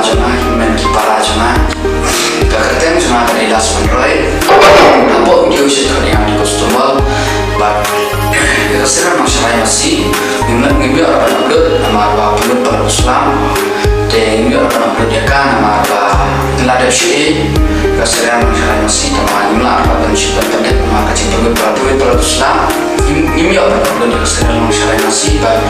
jona men kipara jona kaketeng jona dari das menroy abo video sih kali yang di customer but sekarang masalah masih ngimpi orang upload nama upload pada Islam dan ngimpi orang upload dia kan nama teladap sih sekarang masalah masih teman ngimla apa dan sih terkait nama kacang pada Islam ngimpi orang upload dia sekarang masalah masih but